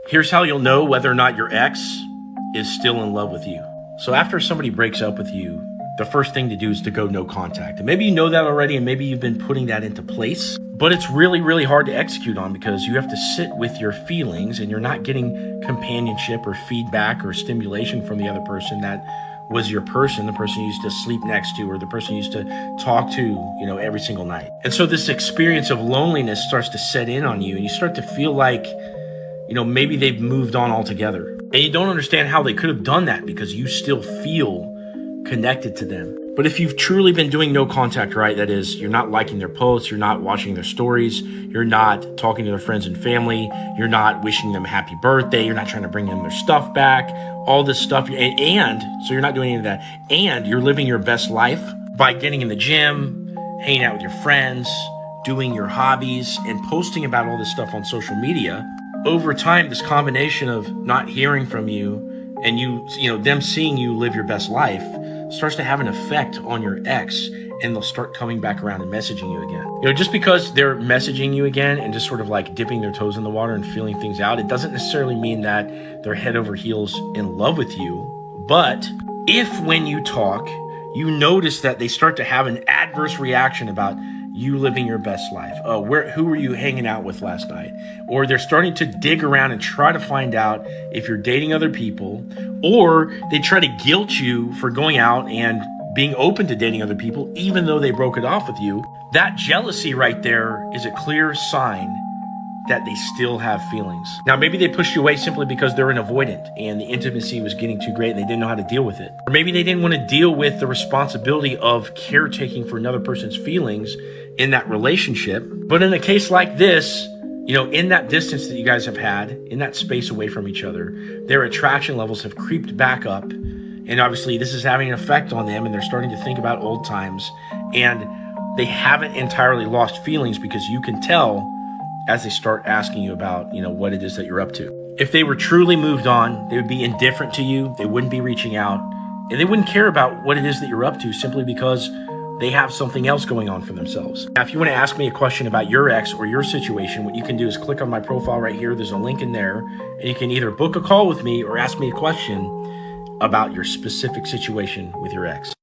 Here's how you'll know whether or not your ex is still in love with you. So after somebody breaks up with you, the first thing to do is to go no contact. And maybe you know that already, and maybe you've been putting that into place, but it's really, really hard to execute on because you have to sit with your feelings and you're not getting companionship or feedback or stimulation from the other person that was your person, the person you used to sleep next to, or the person you used to talk to, every single night. And so this experience of loneliness starts to set in on you, and you start to feel like, maybe they've moved on altogether. And you don't understand how they could have done that because you still feel connected to them. But if you've truly been doing no contact, right, that is, you're not liking their posts, you're not watching their stories, you're not talking to their friends and family, you're not wishing them a happy birthday, you're not trying to bring them their stuff back, all this stuff, and so you're not doing any of that, and you're living your best life by getting in the gym, hanging out with your friends, doing your hobbies, and posting about all this stuff on social media. Over time, this combination of not hearing from you and them seeing you live your best life starts to have an effect on your ex, and they'll start coming back around and messaging you again. Just because they're messaging you again and just sort of like dipping their toes in the water and feeling things out, it doesn't necessarily mean that they're head over heels in love with you. But if when you talk, you notice that they start to have an adverse reaction about you living your best life. Oh, who were you hanging out with last night? Or they're starting to dig around and try to find out if you're dating other people, or they try to guilt you for going out and being open to dating other people, even though they broke it off with you. That jealousy right there is a clear sign that they still have feelings. Now, maybe they pushed you away simply because they're an avoidant and the intimacy was getting too great and they didn't know how to deal with it. Or maybe they didn't want to deal with the responsibility of caretaking for another person's feelings in that relationship. But in a case like this, in that distance that you guys have had, in that space away from each other, their attraction levels have creeped back up. And obviously this is having an effect on them, and they're starting to think about old times, and they haven't entirely lost feelings because you can tell as they start asking you about, what it is that you're up to. If they were truly moved on, they would be indifferent to you. They wouldn't be reaching out, and they wouldn't care about what it is that you're up to simply because they have something else going on for themselves. Now, if you want to ask me a question about your ex or your situation, what you can do is click on my profile right here. There's a link in there, and you can either book a call with me or ask me a question about your specific situation with your ex.